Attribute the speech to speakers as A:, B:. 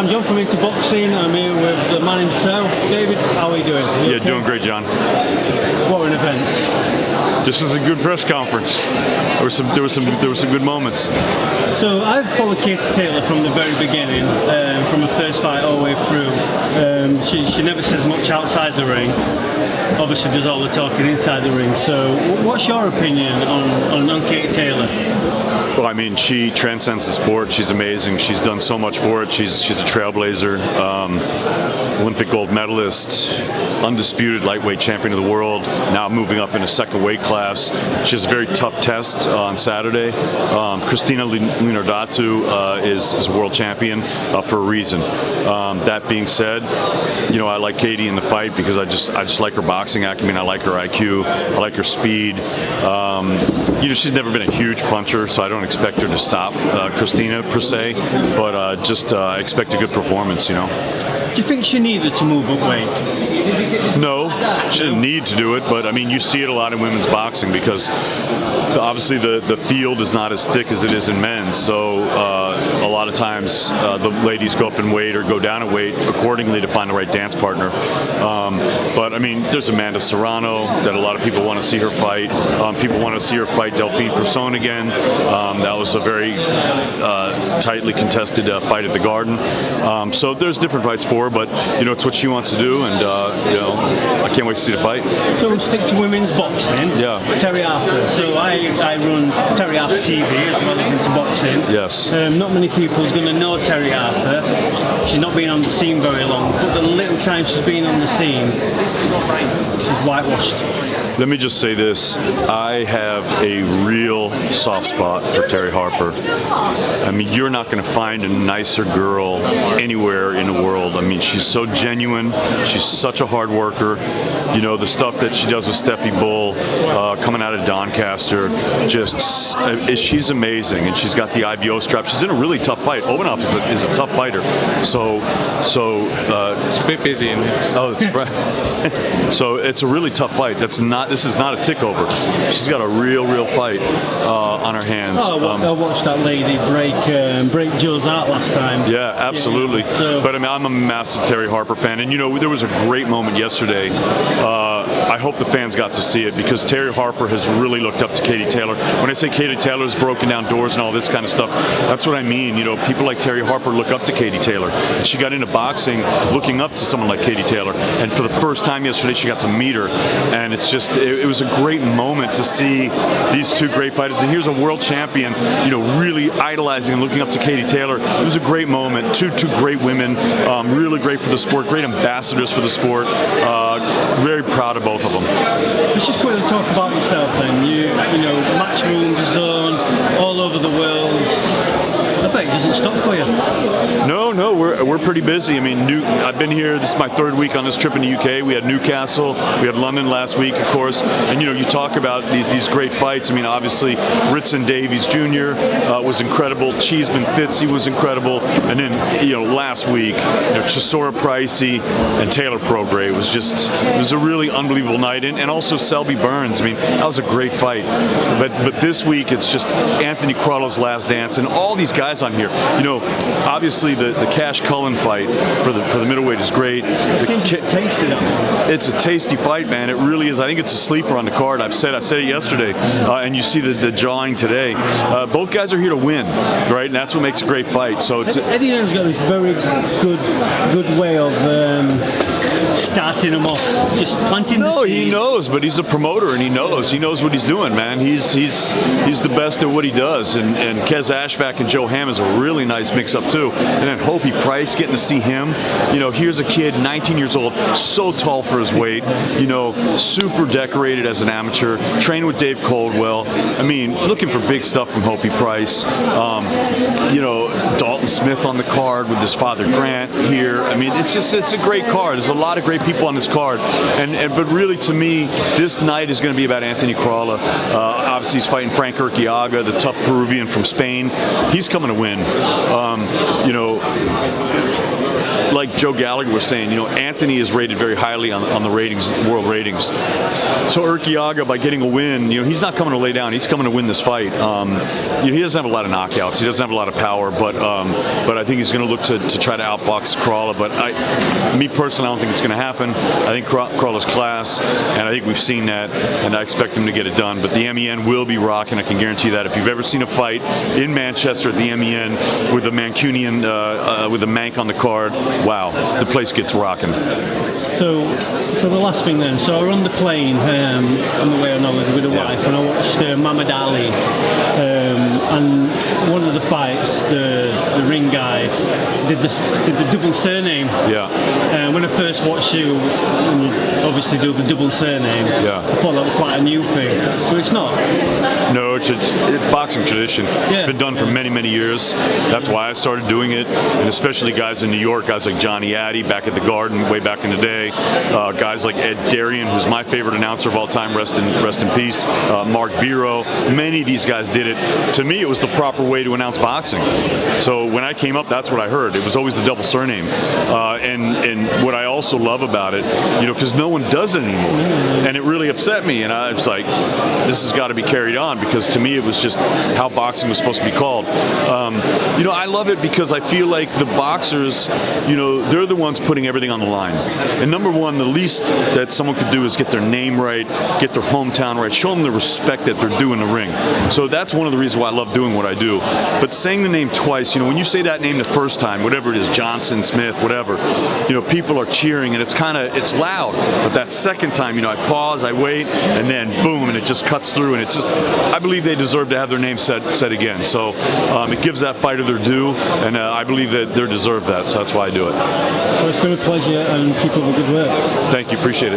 A: I'm John from Into Boxing. I'm here with the man himself. David, how are you doing?
B: Yeah, doing great, John.
A: What an event.
B: This was a good press conference. There were some good moments.
A: So I've followed Katie Taylor from the very beginning, from her first fight all the way through. She never says much outside the ring. Obviously does all the talking inside the ring. So what's your opinion on Katie Taylor?
B: Well, I mean, she transcends the sport. She's amazing. She's done so much for it. She's a trailblazer, Olympic gold medalist, undisputed lightweight champion of the world, now moving up in a second weight class. She has a very tough test on Saturday. Christina Linardatu is a world champion for a reason. That being said, you know, I like Katie in the fight because I just like her boxing acumen. I like her IQ. I like her speed. You know, she's never been a huge puncher, so I don't expect her to stop Christina per se, but just expect a good performance, you know.
A: Do you think she needed to move up weight?
B: No, she didn't need to do it, but I mean, you see it a lot in women's boxing because obviously the field is not as thick as it is in men's, so a lot of times the ladies go up in weight or go down in weight accordingly to find the right dance partner. But I mean, there's Amanda Serrano that a lot of people want to see her fight. People want to see her fight Delphine Persoon again. That was a very tightly contested fight at the Garden. So there's different fights for her, but you know, it's what she wants to do, and you know, I can't wait to see the fight.
A: So we'll stick to women's boxing.
B: Yeah.
A: Terri Harper. So I run Terri Harper TV as well as Into Boxing.
B: Yes.
A: Not many people are going to know Terri Harper. She's not been on the scene very long, but the little time she's been on the scene, she's whitewashed.
B: Let me just say this. I have a real soft spot for Terri Harper. I mean, you're not going to find a nicer girl anywhere in the world. I mean, she's so genuine. She's such a hard worker. You know, the stuff that she does with Steffi Bull, coming out of Doncaster, she's amazing. And she's got the IBO strap. She's in a really tough fight. Obanov is a tough fighter. So
C: it's a bit busy in here.
B: Oh, it's right. So it's a really tough fight. This is not a tick over. She's got a real fight on her hands.
A: Oh, I watched that lady break Joe's heart last time.
B: Yeah, absolutely.
A: Yeah, so.
B: But I mean, I'm a massive Terri Harper fan, and you know, there was a great moment yesterday. I hope the fans got to see it because Terri Harper has really looked up to Katie Taylor. When I say Katie Taylor's broken down doors and all this kind of stuff, that's what I mean. You know, people like Terri Harper look up to Katie Taylor. And she got into boxing looking up to someone like Katie Taylor, and for the first time yesterday, she got to meet her, and it's just it was a great moment to see these two great fighters. And here's a world champion, you know, really idolizing and looking up to Katie Taylor. It was a great moment. Two great women, really great for the sport, great ambassadors for the sport. Very proud of both of them.
A: Let's just quickly talk about yourself then. You know, Matchroom, Zone, all over the world. I bet it doesn't stop for you.
B: No, we're pretty busy. I mean, I've been here. This is my third week on this trip in the UK. We had Newcastle, we had London last week, of course. And you know, you talk about these great fights. I mean, obviously, Ritson Davies Jr. Was incredible. Cheeseman Fitzy was incredible. And then, you know, last week, you know, Chisora Pricey and Taylor Prograis it was a really unbelievable night. And also Selby Burns. I mean, that was a great fight. But this week, it's just Anthony Crolla's last dance, and all these guys on here. You know, obviously the Cash Cullen fight for the middleweight is great.
A: It seems tasty.
B: It's a tasty fight, man. It really is. I think it's a sleeper on the card. I said it yesterday, and you see the jawing today. Both guys are here to win, right? And that's what makes a great fight. So
A: Eddie Hearn's got this very good way of starting them off, just planting the seed.
B: He knows, but he's a promoter, and he knows what he's doing, man. He's the best at what he does, and Kez Ashvac and Joe Hamm is a really nice mix-up too. And then Hopi Price, getting to see him. You know, here's a kid, 19 years old, so tall for his weight. You know, super decorated as an amateur. Trained with Dave Coldwell. I mean, looking for big stuff from Hopi Price. You know, Dalton Smith on the card with his father Grant here. I mean, it's a great card. There's a lot of great people on this card, but really to me, this night is going to be about Anthony Crolla. Obviously, he's fighting Frank Urquiaga, the tough Peruvian from Spain. He's coming to win. You know, like Joe Gallagher was saying, Anthony is rated very highly on the ratings, world ratings. So Urquiaga, by getting a win, he's not coming to lay down. He's coming to win this fight. He doesn't have a lot of knockouts. He doesn't have a lot of power, but I think he's going to look to try to outbox Crawler. But me personally, I don't think it's going to happen. I think Crawler's class, and I think we've seen that, and I expect him to get it done. But the MEN will be rocking. I can guarantee that. If you've ever seen a fight in Manchester at the MEN with a Mancunian, with a Manc on the card, wow, the place gets rocking.
A: So the last thing then. So I were on the plane on the way on holiday with a wife, and I watched Muhammad Ali, and one of the fights, the ring guy did the double surname.
B: Yeah.
A: When I first watched you, obviously do the double surname.
B: Yeah.
A: I thought that was quite a new thing, but it's not.
B: No, it's boxing tradition.
A: Yeah.
B: It's been done for many, many years. That's why I started doing it, and especially guys in New York, guys like Johnny Addy back at the Garden way back in the day, guys like Ed Darien, who's my favorite announcer of all time, rest in peace, Mark Biro. Many of these guys did it. To me, it was the proper way to announce boxing. So when I came up, that's what I heard. It was always the double surname. And what I also love about it, because no one does it anymore, and it really upset me. And I was like, this has got to be carried on, because to me it was just how boxing was supposed to be called. I love it because I feel like the boxers, they're the ones putting everything on the line. And number one, the least that someone could do is get their name right, get their hometown right, show them the respect that they're due in the ring. So that's one of the reasons why I love doing what I do. But saying the name twice, when you say that name the first time, whatever it is, Johnson, Smith, whatever, people are cheering, and it's loud. But that second time, I pause, I wait, and then boom, and it just cuts through, and it's just, I believe they deserve to have their name said again. So it gives that fighter their due, and I believe that they deserve that. So that's why I do it.
A: Well, it's been a pleasure, and keep up the good work.
B: Thank you, appreciate it.